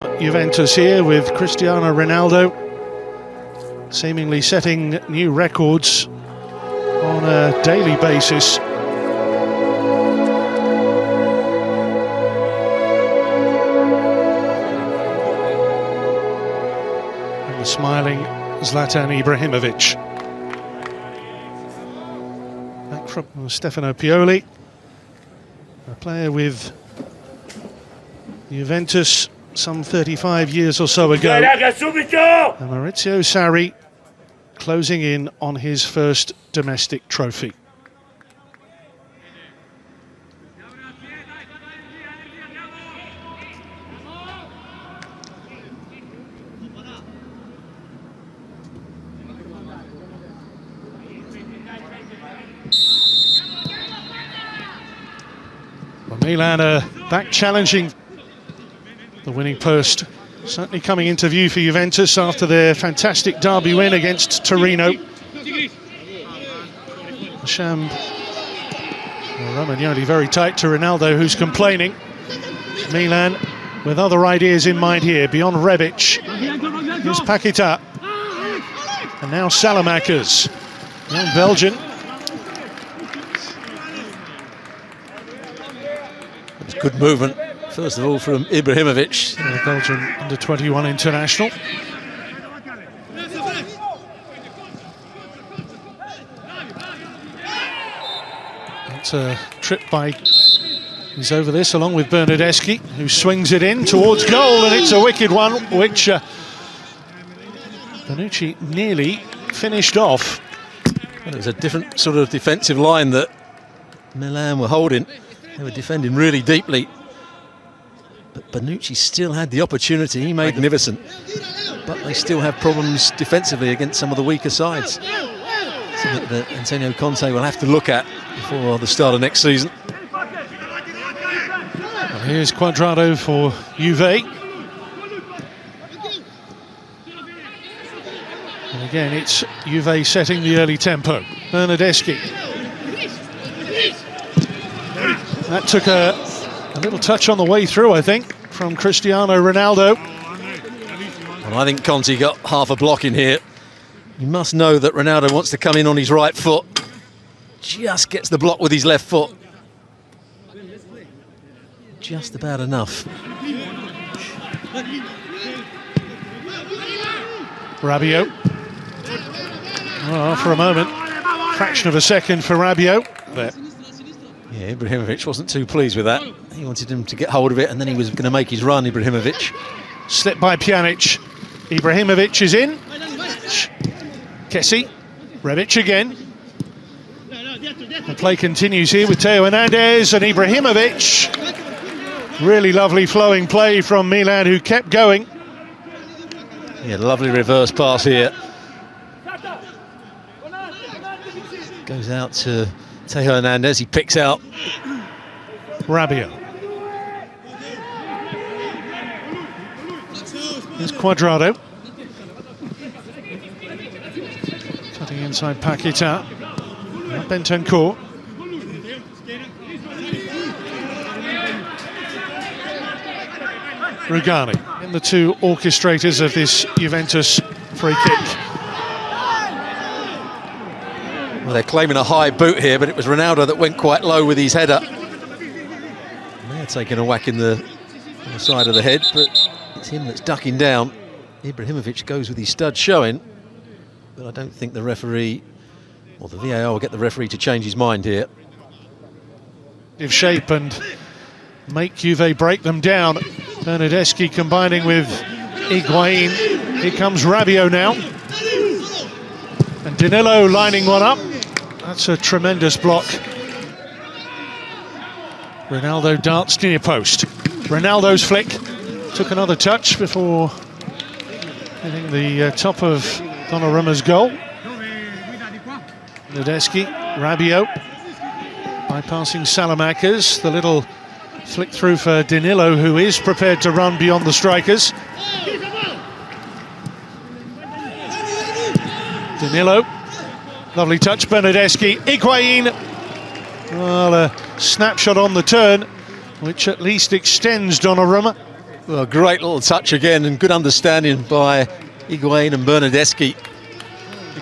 Juventus here with Cristiano Ronaldo seemingly setting new records on a daily basis. And the smiling Zlatan Ibrahimovic. Back from Stefano Pioli, a player with Juventus some 35 years or so ago. And Maurizio Sarri closing in on his first domestic trophy. Well, Milan are back challenging the winning post, certainly coming into view for Juventus after their fantastic derby win against Torino. Romagnoli very tight to Ronaldo, who's complaining. Milan with other ideas in mind here, beyond Rebic. Here's Paquetá. And now Salamakers, young Belgian. It's good movement. First of all, from Ibrahimovic, the Belgian under-21 international. It's a trip by, he's over this along with Bernardeschi, who swings it in towards goal, and it's a wicked one, which Bonucci nearly finished off. Well, it was a different sort of defensive line that Milan were holding. They were defending really deeply. But Bonucci still had the opportunity. He made magnificent, but they still have problems defensively against some of the weaker sides. Something that Antonio Conte will have to look at before the start of next season. Well, here's Cuadrado for Juve. And again, it's Juve setting the early tempo. Bernardeschi. That took a little touch on the way through, I think, from Cristiano Ronaldo. Well, I think Conte got half a block in here. You must know that Ronaldo wants to come in on his right foot. Just gets the block with his left foot. Just about enough. Rabiot. Oh, for a moment, fraction of a second for Rabiot. There. Yeah, Ibrahimovic wasn't too pleased with that. He wanted him to get hold of it, and then he was going to make his run, Ibrahimovic. Slipped by Pjanic. Ibrahimovic is in. Kessie. Rebic again. The play continues here with Theo Hernandez and Ibrahimovic. Really lovely flowing play from Milan, who kept going. Yeah, lovely reverse pass here. Goes out to Theo Hernandez, he picks out Rabiot. Here's Cuadrado. Cutting inside Paquetá. Bentancur. Rugani in the two orchestrators of this Juventus free kick. Well, they're claiming a high boot here, but it was Ronaldo that went quite low with his header. They're taking a whack on the side of the head, but it's him that's ducking down. Ibrahimovic goes with his stud showing, but I don't think the referee, or the VAR, will get the referee to change his mind here. Give shape and make Juve break them down. Bernardeschi combining with Higuain. Here comes Rabiot now. And Danilo lining one up. That's a tremendous block. Ronaldo darts near post. Ronaldo's flick took another touch before hitting the top of Donnarumma's goal. Bernardeschi, Rabiot, bypassing Salamakers. The little flick through for Danilo, who is prepared to run beyond the strikers. Danilo, lovely touch, Bernardeschi, Higuain. Well, a snapshot on the turn, which at least extends Donnarumma. Well, great little touch again, and good understanding by Higuain and Bernardeschi.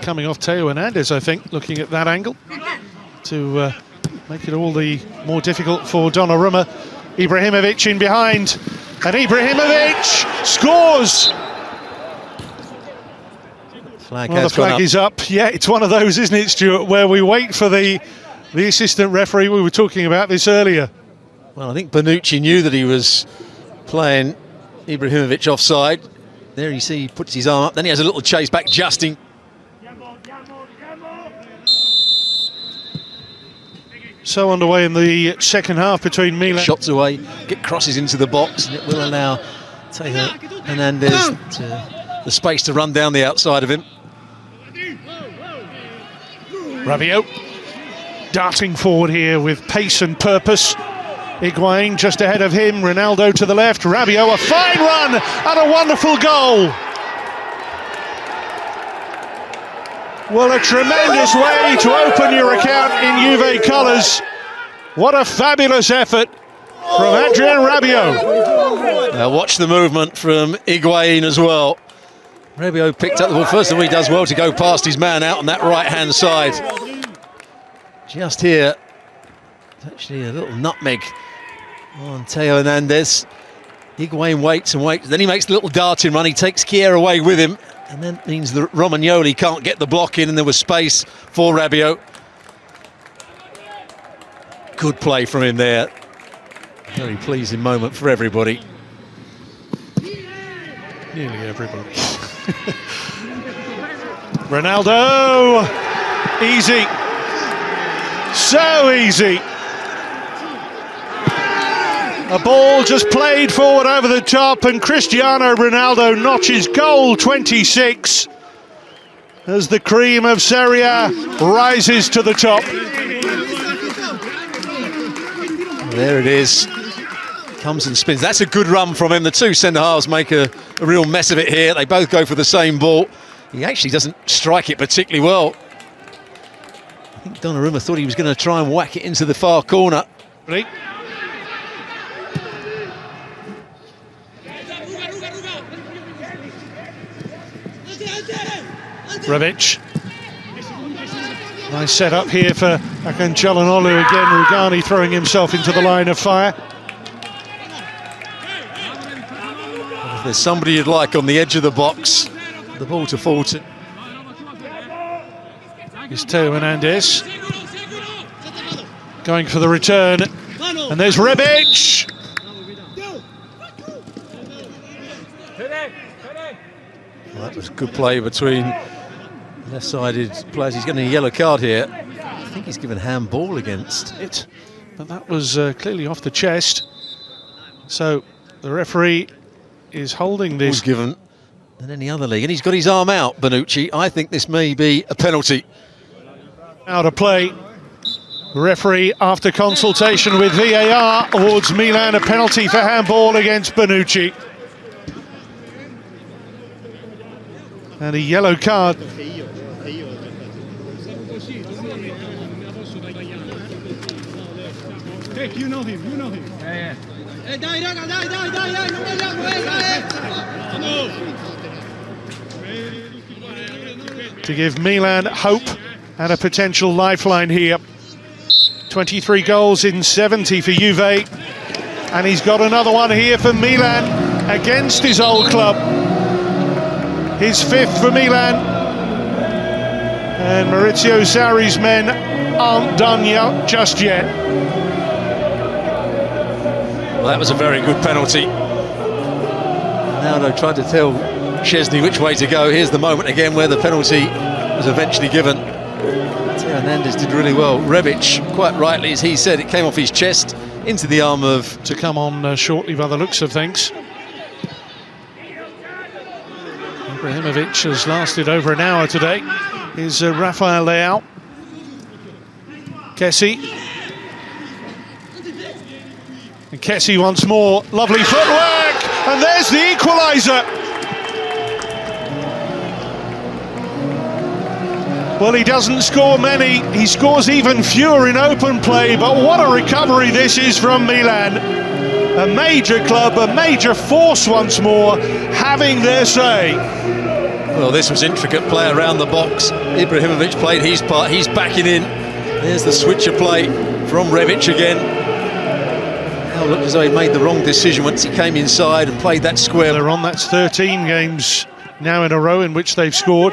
Coming off Theo Hernandez, I think, looking at that angle, to make it all the more difficult for Donnarumma. Ibrahimovic in behind, and Ibrahimovic scores! Flag well, the flag is up. Yeah, it's one of those, isn't it, Stuart, where we wait for the assistant referee. We were talking about this earlier. Well, I think Bonucci knew that he was playing Ibrahimovic offside. There you see he puts his arm up, then he has a little chase back, Justin. So underway in the second half between Milan. Shots away, get crosses into the box, and it will allow Theo Hernandez the space to run down the outside of him. Rabiot darting forward here with pace and purpose. Higuain just ahead of him, Ronaldo to the left, Rabiot, a fine run and a wonderful goal. Well, a tremendous way to open your account in Juve colours. What a fabulous effort from Adrien Rabiot. Now watch the movement from Higuain as well. Rabiot picked up the ball. First of all, he does well to go past his man out on that right-hand side. Just here, actually a little nutmeg on Theo Hernandez. Higuain waits and waits, then he makes the little darting run. He takes Kier away with him, and then means that Romagnoli can't get the block in, and there was space for Rabiot. Good play from him there. Very pleasing moment for everybody. Nearly everybody. Ronaldo! Easy. So easy. A ball just played forward over the top, and Cristiano Ronaldo notches goal 26 as the cream of Serie A rises to the top. There it is. Comes and spins. That's a good run from him. The two centre-halves make a real mess of it here. They both go for the same ball. He actually doesn't strike it particularly well. I think Donnarumma thought he was going to try and whack it into the far corner. Right. Rebic. Nice setup here for Hakan Çalhanoğlu again. Rugani throwing himself into the line of fire. If there's somebody you'd like on the edge of the box, the ball to fall to. It's Theo Hernandez going for the return, and there's Rebic. Well, that was good play between left-sided players. He's getting a yellow card here. I think he's given handball against it, but that was clearly off the chest. So the referee is holding this. Given than any other league, and he's got his arm out, Bonucci. I think this may be a penalty. Out of play. The referee, after consultation with VAR, awards Milan a penalty for handball against Bonucci. And a yellow card. You know him, you know him. To give Milan hope and a potential lifeline here. 23 goals in 70 for Juve. And he's got another one here for Milan against his old club. His fifth for Milan. And Maurizio Sarri's men aren't done just yet. Well, that was a very good penalty. Ronaldo tried to tell Szczesny which way to go. Here's the moment again where the penalty was eventually given. Theo Hernandez did really well. Rebic, quite rightly, as he said, it came off his chest into the arm of... To come on shortly by the looks of things. Ibrahimovic has lasted over an hour today. Is Rafael Leao. Kessie. And Kessie once more. Lovely footwork. And there's the equaliser. Well, he doesn't score many. He scores even fewer in open play. But what a recovery this is from Milan. a major club, a major force once more, having their say. Well, this was intricate play around the box. Ibrahimovic played his part, he's backing in. There's the switcher play from Rebic again. Now it looked as though he made the wrong decision once he came inside and played that square. They're on, that's 13 games now in a row in which they've scored.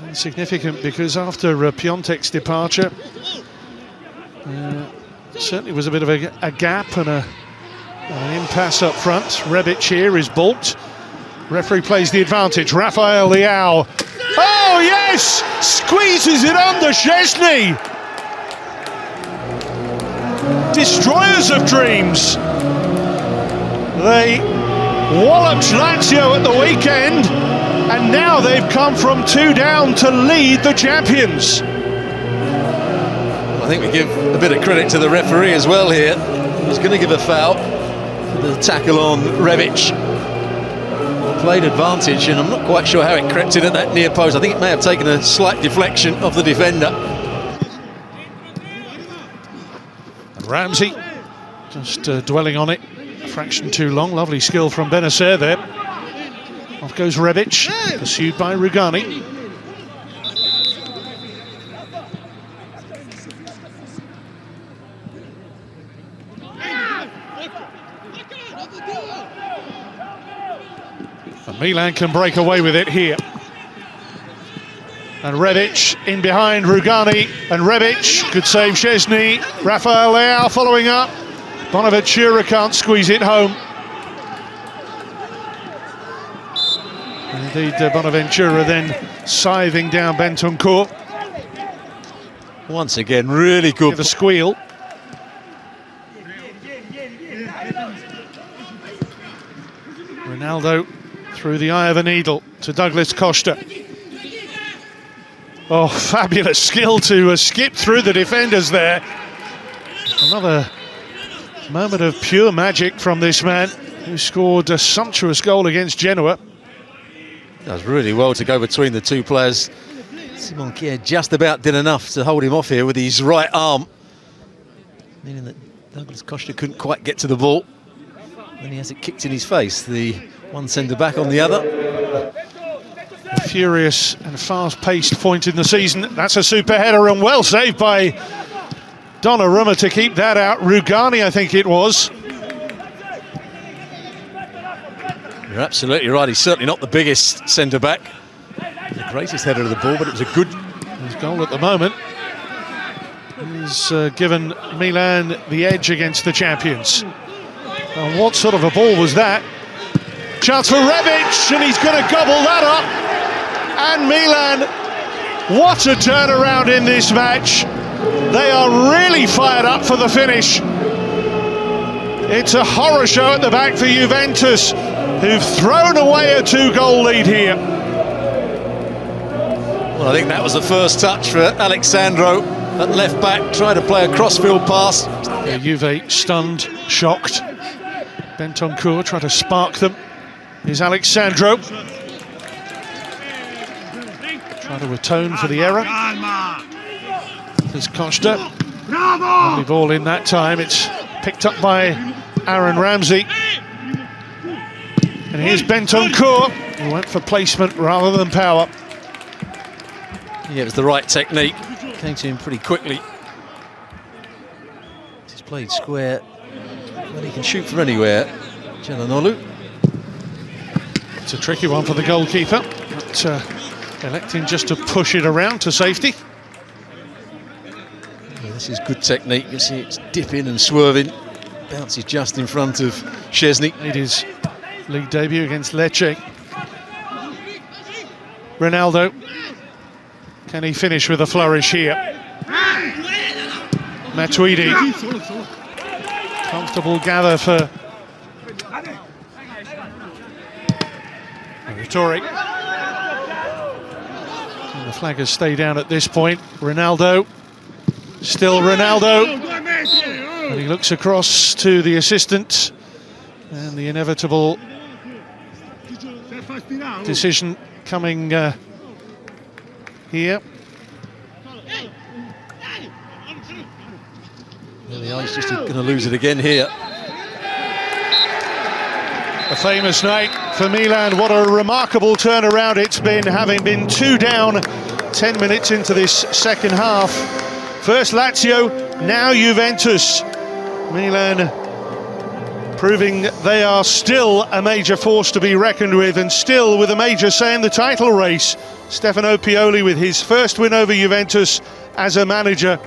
And significant because after Piontek's departure, certainly was a bit of a gap and an impasse up front. Rebic here is balked. Referee plays the advantage. Rafael Leao. Oh yes! Squeezes it under Szczesny. Destroyers of dreams. They walloped Lazio at the weekend, and now they've come from 2 down to lead the champions. I think we give a bit of credit to the referee as well here. He was going to give a foul for the tackle on Rebic. Played advantage, and I'm not quite sure how it crept in at that near post. I think it may have taken a slight deflection of the defender. And Ramsey just dwelling on it a fraction too long. Lovely skill from Benacer there. Off goes Rebic, pursued by Rugani. Milan can break away with it here. And Rebic in behind Rugani, and Rebic could save Szczesny. Rafael Leao following up. Bonaventura can't squeeze it home. And indeed, Bonaventura then scything down Bentancur. Once again, really good. The squeal. Ronaldo through the eye of a needle to Douglas Costa. Oh, fabulous skill to skip through the defenders there. Another moment of pure magic from this man who scored a sumptuous goal against Genoa. Does really well to go between the two players. Simon Kjær just about did enough to hold him off here with his right arm, meaning that Douglas Costa couldn't quite get to the ball. Then he has it kicked in his face, the one centre-back on the other. A furious and fast-paced point in the season. That's a super header, and well saved by Donnarumma to keep that out. Rugani, I think it was. You're absolutely right, he's certainly not the biggest centre-back. The greatest header of the ball, but it was a good goal at the moment. He's given Milan the edge against the champions. And what sort of a ball was that? Chance for Rebic, and he's going to gobble that up. And Milan, what a turnaround in this match. They are really fired up for the finish. It's a horror show at the back for Juventus, who've thrown away a 2-goal lead here. Well, I think that was the first touch for Alexandro at left back, trying to play a crossfield pass. Yeah, Juve stunned, shocked. Bentancur trying to spark them. Here's Alexandro. Trying to atone for the error. There's Costa. Lovely ball in that time. It's picked up by Aaron Ramsey. And here's Bentancur, who went for placement rather than power. Yeah, it was the right technique. Came to him pretty quickly. He's played square. Well, he can shoot from anywhere. Çalhanoğlu. It's a tricky one for the goalkeeper, but electing just to push it around to safety. Yeah, this is good technique. You see it's dipping and swerving. Bounces just in front of Szczesny. Made his league debut against Lecce. Ronaldo. Can he finish with a flourish here? Matuidi. Comfortable gather for Vittori. The flag has stayed down at this point. Ronaldo. Still Ronaldo. And he looks across to the assistant. And the inevitable decision coming here. There they are, he's just going to lose it again here. A famous night for Milan. What a remarkable turnaround it's been, having been 2 down 10 minutes into this second half. First Lazio, now Juventus. Milan proving they are still a major force to be reckoned with, and still with a major say in the title race. Stefano Pioli with his first win over Juventus as a manager,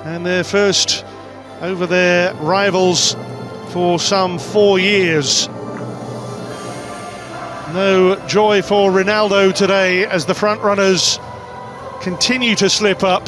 and their first over their rivals for some 4 years. No joy for Ronaldo today as the front runners continue to slip up.